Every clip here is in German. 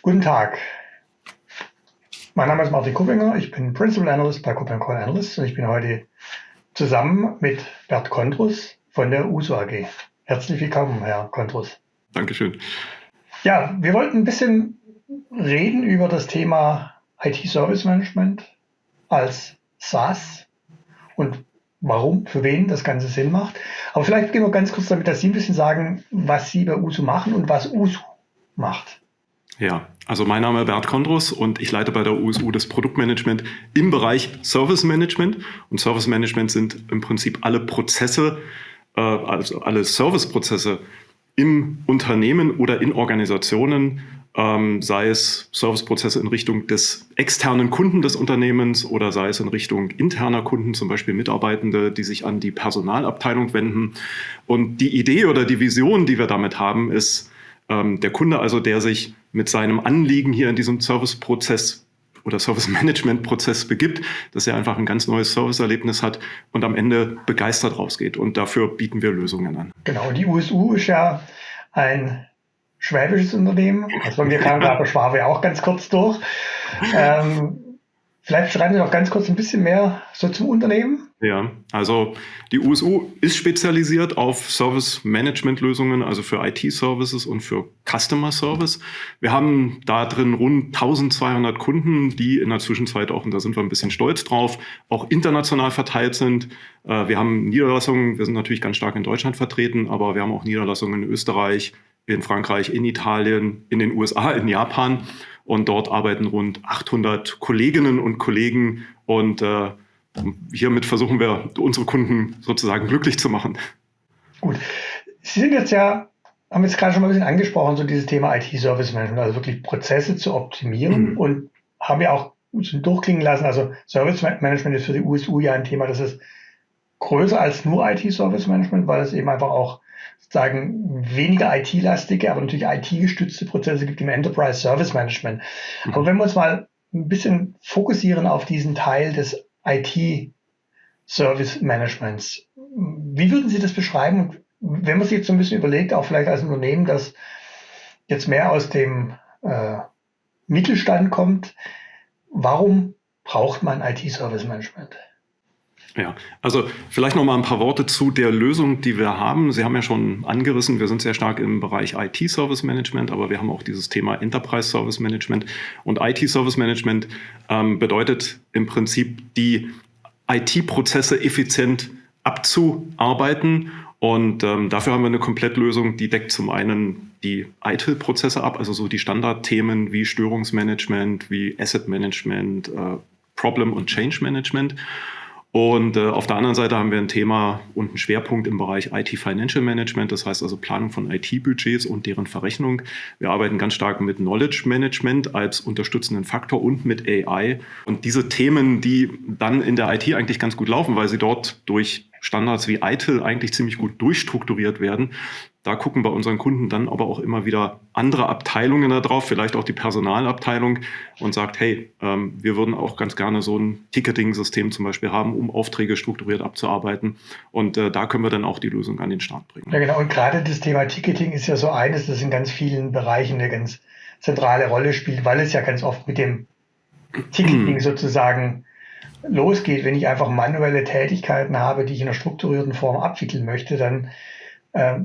Guten Tag, mein Name ist Martin Kuppinger, ich bin Principal Analyst bei Kuppinger Call Analysts und ich bin heute zusammen mit Bert Kondrus von der USO AG. Herzlich willkommen, Herr Kondrus. Dankeschön. Ja, wir wollten ein bisschen reden über das Thema IT-Service Management als SaaS und warum, für wen das Ganze Sinn macht. Aber vielleicht beginnen wir ganz kurz damit, dass Sie ein bisschen sagen, was Sie bei USO machen und was USO macht. Ja, also mein Name ist Bert Kondrus und ich leite bei der USU das Produktmanagement im Bereich Service Management. Und Service Management sind im Prinzip alle Prozesse, also alle Serviceprozesse im Unternehmen oder in Organisationen, sei es Serviceprozesse in Richtung des externen Kunden des Unternehmens oder sei es in Richtung interner Kunden, zum Beispiel Mitarbeitende, die sich an die Personalabteilung wenden. Und die Idee oder die Vision, die wir damit haben, ist, der Kunde also, der sich mit seinem Anliegen hier in diesem Serviceprozess oder Service-Management-Prozess begibt, dass er einfach ein ganz neues Serviceerlebnis hat und am Ende begeistert rausgeht. Und dafür bieten wir Lösungen an. Genau, die USU ist ja ein schwäbisches Unternehmen. Also wir kamen gerade bei Schwabe auch ganz kurz durch. Vielleicht schreiben Sie noch ganz kurz ein bisschen mehr so zum Unternehmen. Ja, also die USU ist spezialisiert auf Service-Management-Lösungen, also für IT-Services und für Customer Service. Wir haben da drin rund 1200 Kunden, die in der Zwischenzeit auch, und da sind wir ein bisschen stolz drauf, auch international verteilt sind. Wir haben Niederlassungen, wir sind natürlich ganz stark in Deutschland vertreten, aber wir haben auch Niederlassungen in Österreich, in Frankreich, in Italien, in den USA, in Japan. Und dort arbeiten rund 800 Kolleginnen und Kollegen und hiermit versuchen wir, unsere Kunden sozusagen glücklich zu machen. Gut. Sie sind haben jetzt gerade schon mal ein bisschen angesprochen, so dieses Thema IT-Service Management, also wirklich Prozesse zu optimieren und haben ja auch schon durchklingen lassen, also Service Management ist für die USU ja ein Thema, das ist größer als nur IT-Service Management, weil es eben einfach auch sozusagen weniger IT-lastige, aber natürlich IT-gestützte Prozesse gibt im Enterprise Service Management. Aber wenn wir uns mal ein bisschen fokussieren auf diesen Teil des IT-Service Managements, wie würden Sie das beschreiben? Und wenn man sich jetzt so ein bisschen überlegt, auch vielleicht als Unternehmen, das jetzt mehr aus dem Mittelstand kommt, warum braucht man IT-Service Management? Ja, also vielleicht noch mal ein paar Worte zu der Lösung, die wir haben. Sie haben ja schon angerissen, wir sind sehr stark im Bereich IT-Service Management, aber wir haben auch dieses Thema Enterprise Service Management. Und IT-Service Management bedeutet im Prinzip, die IT-Prozesse effizient abzuarbeiten. Und dafür haben wir eine Komplettlösung, die deckt zum einen die ITIL-Prozesse ab, also so die Standardthemen wie Störungsmanagement, wie Asset Management, Problem- und Change Management. Und auf der anderen Seite haben wir ein Thema und einen Schwerpunkt im Bereich IT-Financial Management, das heißt also Planung von IT-Budgets und deren Verrechnung. Wir arbeiten ganz stark mit Knowledge Management als unterstützenden Faktor und mit AI. Und diese Themen, die dann in der IT eigentlich ganz gut laufen, weil sie dort durch Standards wie ITIL eigentlich ziemlich gut durchstrukturiert werden. Da gucken bei unseren Kunden dann aber auch immer wieder andere Abteilungen da drauf, vielleicht auch die Personalabteilung und sagt, hey, wir würden auch ganz gerne so ein Ticketing-System zum Beispiel haben, um Aufträge strukturiert abzuarbeiten. Und da können wir dann auch die Lösung an den Start bringen. Ja, genau. Und gerade das Thema Ticketing ist ja so eines, das in ganz vielen Bereichen eine ganz zentrale Rolle spielt, weil es ja ganz oft mit dem Ticketing sozusagen losgeht. Wenn ich einfach manuelle Tätigkeiten habe, die ich in einer strukturierten Form abwickeln möchte, dann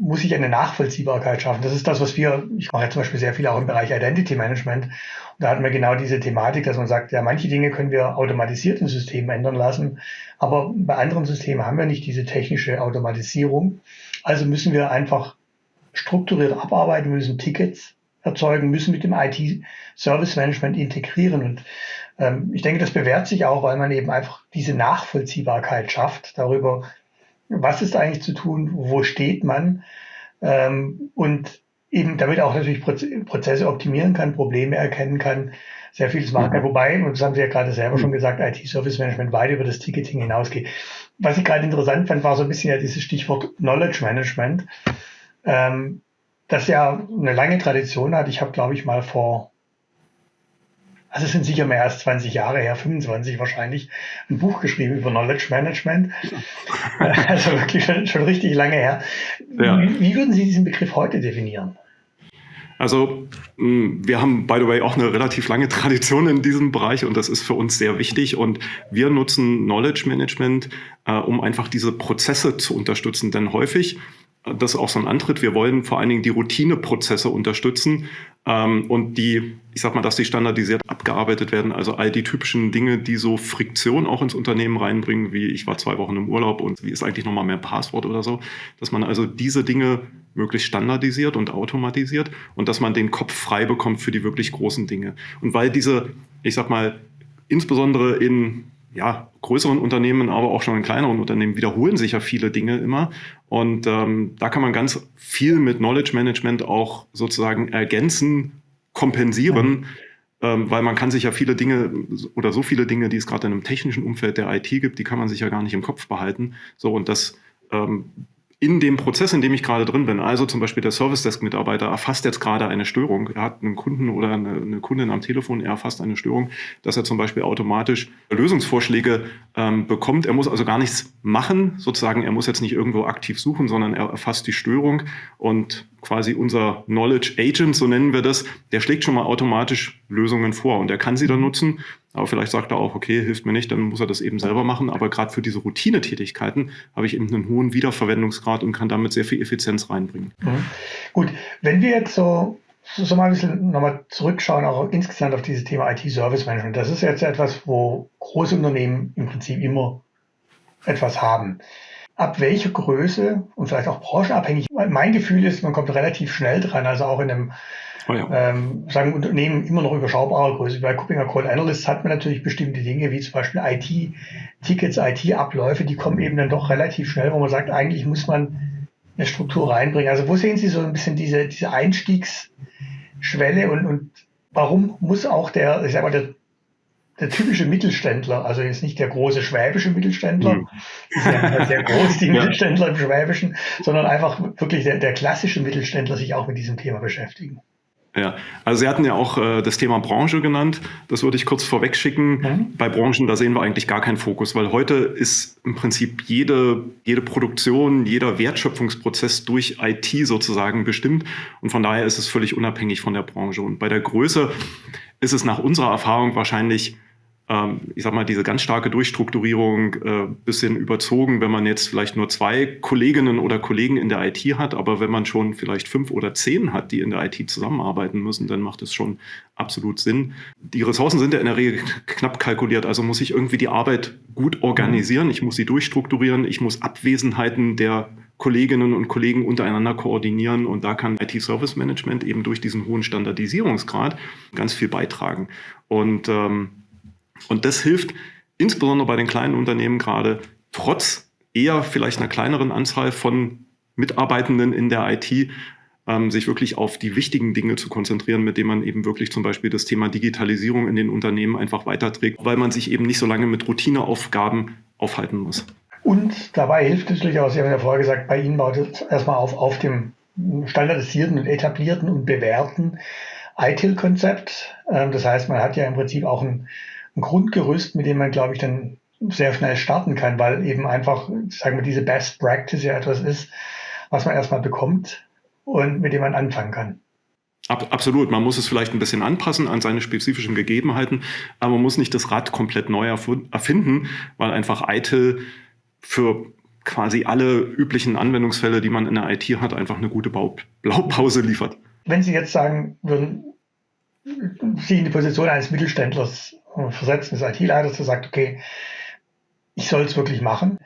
muss ich eine Nachvollziehbarkeit schaffen. Das ist das, was ich mache ja zum Beispiel sehr viel auch im Bereich Identity Management. Und da hatten wir genau diese Thematik, dass man sagt, ja, manche Dinge können wir automatisiert im System ändern lassen, aber bei anderen Systemen haben wir nicht diese technische Automatisierung. Also müssen wir einfach strukturiert abarbeiten, wir müssen Tickets erzeugen, müssen mit dem IT-Service Management integrieren. Und ich denke, das bewährt sich auch, weil man eben einfach diese Nachvollziehbarkeit schafft darüber, was ist eigentlich zu tun, wo steht man und eben damit auch natürlich Prozesse optimieren kann, Probleme erkennen kann, sehr vieles machen kann. Wobei, und das haben Sie ja gerade selber schon gesagt, IT-Service Management weit über das Ticketing hinausgeht. Was ich gerade interessant fand, war so ein bisschen ja dieses Stichwort Knowledge Management, das ja eine lange Tradition hat. Ich habe, glaube ich, mal also es sind sicher mehr als 20 Jahre her, 25 wahrscheinlich, ein Buch geschrieben über Knowledge Management. Also wirklich schon richtig lange her. Ja. Wie würden Sie diesen Begriff heute definieren? Also wir haben, by the way, auch eine relativ lange Tradition in diesem Bereich und das ist für uns sehr wichtig und wir nutzen Knowledge Management, um einfach diese Prozesse zu unterstützen, denn häufig, das ist auch so ein Antritt, wir wollen vor allen Dingen die Routineprozesse unterstützen und dass die standardisiert abgearbeitet werden, also all die typischen Dinge, die so Friktion auch ins Unternehmen reinbringen, wie ich war 2 Wochen im Urlaub und wie ist eigentlich nochmal mein Passwort oder so, dass man also diese Dinge möglichst standardisiert und automatisiert und dass man den Kopf frei bekommt für die wirklich großen Dinge. Und weil diese, insbesondere in größeren Unternehmen, aber auch schon in kleineren Unternehmen wiederholen sich ja viele Dinge immer. Und da kann man ganz viel mit Knowledge Management auch sozusagen ergänzen, kompensieren, weil man kann sich ja viele Dinge oder so viele Dinge, die es gerade in einem technischen Umfeld der IT gibt, die kann man sich ja gar nicht im Kopf behalten. So, und das in dem Prozess, in dem ich gerade drin bin, also zum Beispiel der Service Desk-Mitarbeiter erfasst jetzt gerade eine Störung. Er hat einen Kunden oder eine Kundin am Telefon, er erfasst eine Störung, dass er zum Beispiel automatisch Lösungsvorschläge bekommt. Er muss also gar nichts machen, sozusagen. Er muss jetzt nicht irgendwo aktiv suchen, sondern er erfasst die Störung und quasi unser Knowledge Agent, so nennen wir das, der schlägt schon mal automatisch Lösungen vor und er kann sie dann nutzen. Aber vielleicht sagt er auch, okay, hilft mir nicht, dann muss er das eben selber machen. Aber gerade für diese Routinetätigkeiten habe ich eben einen hohen Wiederverwendungsgrad und kann damit sehr viel Effizienz reinbringen. Mhm. Gut, wenn wir jetzt so mal ein bisschen nochmal zurückschauen, auch insgesamt auf dieses Thema IT-Service Management, das ist jetzt etwas, wo große Unternehmen im Prinzip immer etwas haben. Ab welcher Größe und vielleicht auch branchenabhängig, mein Gefühl ist, man kommt relativ schnell dran, also auch in einem sagen Unternehmen immer noch überschaubarer Größe. Bei KuppingerCole Analysts hat man natürlich bestimmte Dinge, wie zum Beispiel IT-Tickets, IT-Abläufe, die kommen eben dann doch relativ schnell, wo man sagt, eigentlich muss man eine Struktur reinbringen. Also wo sehen Sie so ein bisschen diese Einstiegsschwelle und warum muss auch der typische Mittelständler, also jetzt nicht der große schwäbische Mittelständler, die sind ja sehr groß, die Mittelständler im Schwäbischen, sondern einfach wirklich der klassische Mittelständler sich auch mit diesem Thema beschäftigen? Ja, also Sie hatten ja auch das Thema Branche genannt. Das würde ich kurz vorweg schicken. Bei Branchen, da sehen wir eigentlich gar keinen Fokus, weil heute ist im Prinzip jede Produktion, jeder Wertschöpfungsprozess durch IT sozusagen bestimmt. Und von daher ist es völlig unabhängig von der Branche. Und bei der Größe ist es nach unserer Erfahrung wahrscheinlich diese ganz starke Durchstrukturierung bisschen überzogen, wenn man jetzt vielleicht nur 2 Kolleginnen oder Kollegen in der IT hat, aber wenn man schon vielleicht 5 oder 10 hat, die in der IT zusammenarbeiten müssen, dann macht es schon absolut Sinn. Die Ressourcen sind ja in der Regel knapp kalkuliert, also muss ich irgendwie die Arbeit gut organisieren, ich muss sie durchstrukturieren, ich muss Abwesenheiten der Kolleginnen und Kollegen untereinander koordinieren und da kann IT-Service Management eben durch diesen hohen Standardisierungsgrad ganz viel beitragen. Und das hilft insbesondere bei den kleinen Unternehmen gerade, trotz eher vielleicht einer kleineren Anzahl von Mitarbeitenden in der IT, sich wirklich auf die wichtigen Dinge zu konzentrieren, mit denen man eben wirklich zum Beispiel das Thema Digitalisierung in den Unternehmen einfach weiterträgt, weil man sich eben nicht so lange mit Routineaufgaben aufhalten muss. Und dabei hilft natürlich auch, Sie haben ja vorher gesagt, bei Ihnen baut es erstmal auf dem standardisierten und etablierten und bewährten ITIL-Konzept. Das heißt, man hat ja im Prinzip auch ein Grundgerüst, mit dem man, glaube ich, dann sehr schnell starten kann, weil eben einfach, sagen wir, diese Best Practice ja etwas ist, was man erstmal bekommt und mit dem man anfangen kann. Absolut. Man muss es vielleicht ein bisschen anpassen an seine spezifischen Gegebenheiten, aber man muss nicht das Rad komplett neu erfinden, weil einfach ITIL für quasi alle üblichen Anwendungsfälle, die man in der IT hat, einfach eine gute Blaupause liefert. Wenn Sie jetzt sagen würden, sich in die Position eines Mittelständlers versetzen, des IT-Leiters, der sagt, okay, ich soll es wirklich machen.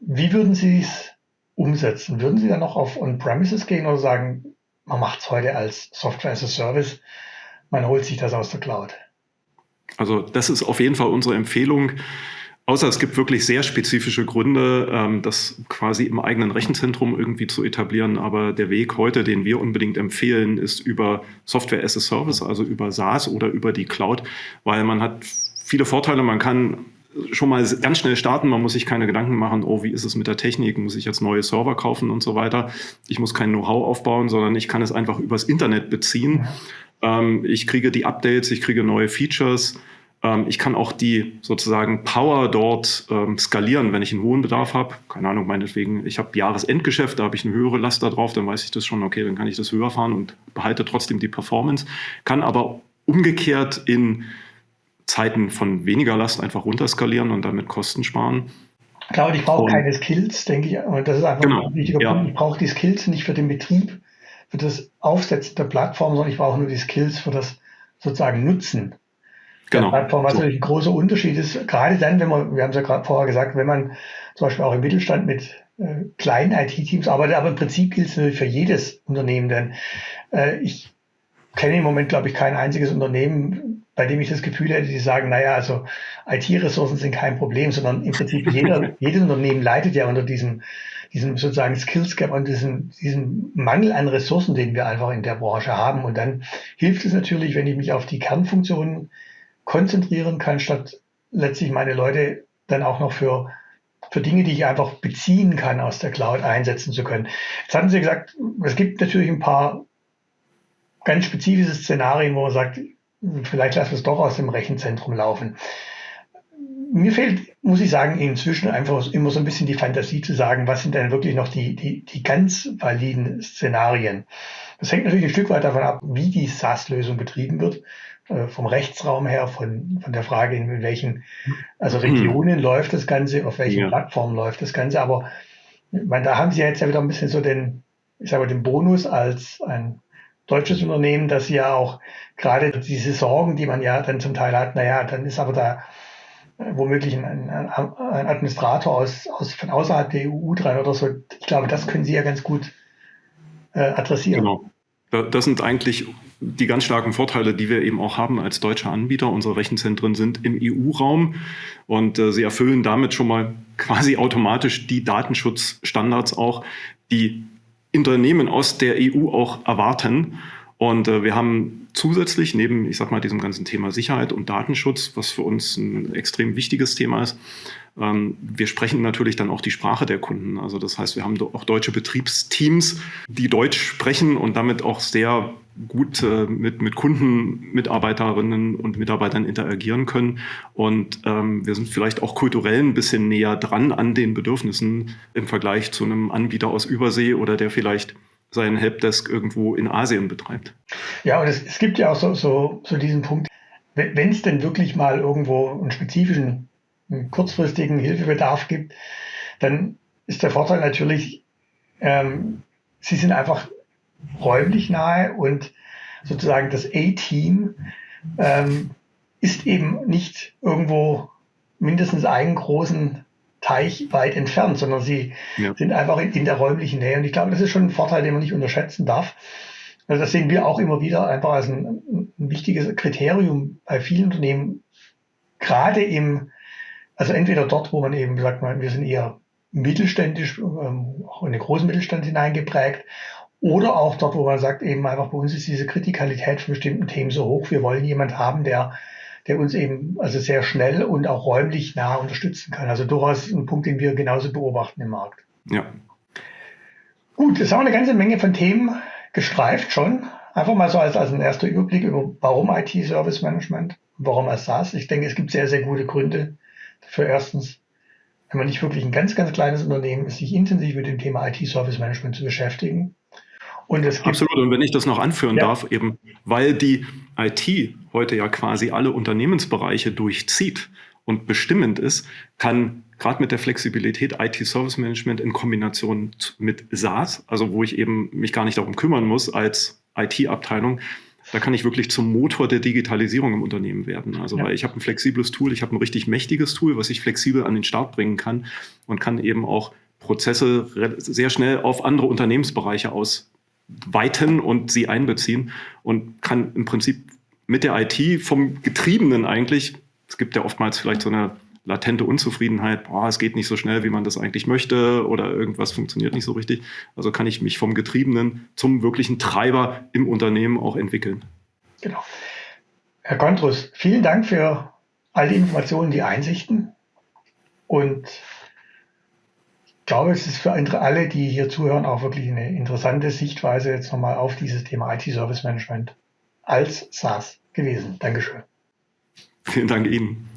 Wie würden Sie es umsetzen? Würden Sie dann noch auf On-Premises gehen oder sagen, man macht es heute als Software as a Service, man holt sich das aus der Cloud? Also das ist auf jeden Fall unsere Empfehlung. Außer es gibt wirklich sehr spezifische Gründe, das quasi im eigenen Rechenzentrum irgendwie zu etablieren. Aber der Weg heute, den wir unbedingt empfehlen, ist über Software as a Service, also über SaaS oder über die Cloud, weil man hat viele Vorteile. Man kann schon mal ganz schnell starten. Man muss sich keine Gedanken machen, oh, wie ist es mit der Technik? Muss ich jetzt neue Server kaufen und so weiter? Ich muss kein Know-how aufbauen, sondern ich kann es einfach übers Internet beziehen. Ich kriege die Updates, ich kriege neue Features. Ich kann auch die sozusagen Power dort skalieren, wenn ich einen hohen Bedarf habe. Keine Ahnung, meinetwegen, ich habe Jahresendgeschäft, da habe ich eine höhere Last da drauf, dann weiß ich das schon, okay, dann kann ich das höher fahren und behalte trotzdem die Performance. Kann aber umgekehrt in Zeiten von weniger Last einfach runterskalieren und damit Kosten sparen. Klar, und ich brauche keine Skills, denke ich. Und das ist einfach ein wichtiger Punkt. Ich brauche die Skills nicht für den Betrieb, für das Aufsetzen der Plattform, sondern ich brauche nur die Skills für das sozusagen Nutzen der Plattform. Was natürlich ein großer Unterschied ist, gerade dann, wenn wir haben es ja gerade vorher gesagt, wenn man zum Beispiel auch im Mittelstand mit kleinen IT-Teams arbeitet, aber im Prinzip gilt es natürlich für jedes Unternehmen, denn ich kenne im Moment, glaube ich, kein einziges Unternehmen, bei dem ich das Gefühl hätte, die sagen, naja, also IT-Ressourcen sind kein Problem, sondern im Prinzip jedes Unternehmen leidet ja unter diesem sozusagen Skills Gap und diesen Mangel an Ressourcen, den wir einfach in der Branche haben. Und dann hilft es natürlich, wenn ich mich auf die Kernfunktionen konzentrieren kann, statt letztlich meine Leute dann auch noch für Dinge, die ich einfach beziehen kann aus der Cloud, einsetzen zu können. Jetzt hatten Sie gesagt, es gibt natürlich ein paar ganz spezifische Szenarien, wo man sagt, vielleicht lassen wir es doch aus dem Rechenzentrum laufen. Mir fehlt, muss ich sagen, inzwischen einfach immer so ein bisschen die Fantasie zu sagen, was sind denn wirklich noch die ganz validen Szenarien. Das hängt natürlich ein Stück weit davon ab, wie die SaaS-Lösung betrieben wird, vom Rechtsraum her, von der Frage, in welchen Regionen läuft das Ganze, auf welchen Plattformen läuft das Ganze. Aber da haben Sie jetzt ja wieder ein bisschen so den Bonus als ein deutsches Unternehmen, dass sie ja auch gerade diese Sorgen, die man ja dann zum Teil hat, naja, dann ist aber da womöglich ein Administrator von außerhalb der EU dran oder so. Ich glaube, das können Sie ja ganz gut adressieren. Genau. Das sind eigentlich die ganz starken Vorteile, die wir eben auch haben als deutscher Anbieter. Unsere Rechenzentren sind im EU-Raum und sie erfüllen damit schon mal quasi automatisch die Datenschutzstandards auch, die Unternehmen aus der EU auch erwarten. Und wir haben zusätzlich neben, ich sag mal, diesem ganzen Thema Sicherheit und Datenschutz, was für uns ein extrem wichtiges Thema ist, wir sprechen natürlich dann auch die Sprache der Kunden. Also das heißt, wir haben auch deutsche Betriebsteams, die Deutsch sprechen und damit auch sehr gut mit Kunden, Mitarbeiterinnen und Mitarbeitern interagieren können. Und wir sind vielleicht auch kulturell ein bisschen näher dran an den Bedürfnissen im Vergleich zu einem Anbieter aus Übersee oder der vielleicht seinen Helpdesk irgendwo in Asien betreibt. Ja, und es gibt ja auch so diesen Punkt, wenn es denn wirklich mal irgendwo einen spezifischen, einen kurzfristigen Hilfebedarf gibt, dann ist der Vorteil natürlich, sie sind einfach räumlich nahe und sozusagen das A-Team ist eben nicht irgendwo mindestens einen großen Teich weit entfernt, sondern sie sind einfach in der räumlichen Nähe. Und ich glaube, das ist schon ein Vorteil, den man nicht unterschätzen darf. Also das sehen wir auch immer wieder einfach als ein wichtiges Kriterium bei vielen Unternehmen, gerade also entweder dort, wo man eben sagt, wir sind eher mittelständisch, auch in den großen Mittelstand hineingeprägt, oder auch dort, wo man sagt, eben einfach bei uns ist diese Kritikalität von bestimmten Themen so hoch, wir wollen jemanden haben, der uns eben also sehr schnell und auch räumlich nah unterstützen kann. Also durchaus ein Punkt, den wir genauso beobachten im Markt. Ja. Gut, jetzt haben wir eine ganze Menge von Themen gestreift schon. Einfach mal so als ein erster Überblick über warum IT-Service Management, warum als SaaS. Ich denke, es gibt sehr, sehr gute Gründe dafür. Erstens, wenn man nicht wirklich ein ganz, ganz kleines Unternehmen ist, sich intensiv mit dem Thema IT-Service Management zu beschäftigen. Und es gibt, absolut. Und wenn ich das noch anführen darf, eben weil die IT heute ja quasi alle Unternehmensbereiche durchzieht und bestimmend ist, kann gerade mit der Flexibilität IT-Service Management in Kombination mit SaaS, also wo ich eben mich gar nicht darum kümmern muss als IT-Abteilung, da kann ich wirklich zum Motor der Digitalisierung im Unternehmen werden. Also weil ich habe ein flexibles Tool, ich habe ein richtig mächtiges Tool, was ich flexibel an den Start bringen kann und kann eben auch Prozesse sehr schnell auf andere Unternehmensbereiche ausweiten und sie einbeziehen und kann im Prinzip mit der IT vom Getriebenen eigentlich, es gibt ja oftmals vielleicht so eine latente Unzufriedenheit, es geht nicht so schnell, wie man das eigentlich möchte oder irgendwas funktioniert nicht so richtig. Also kann ich mich vom Getriebenen zum wirklichen Treiber im Unternehmen auch entwickeln. Genau. Herr Kontrus, vielen Dank für all die Informationen, die Einsichten. Und ich glaube, es ist für alle, die hier zuhören, auch wirklich eine interessante Sichtweise jetzt nochmal auf dieses Thema IT-Service Management als SaaS gewesen. Dankeschön. Vielen Dank Ihnen.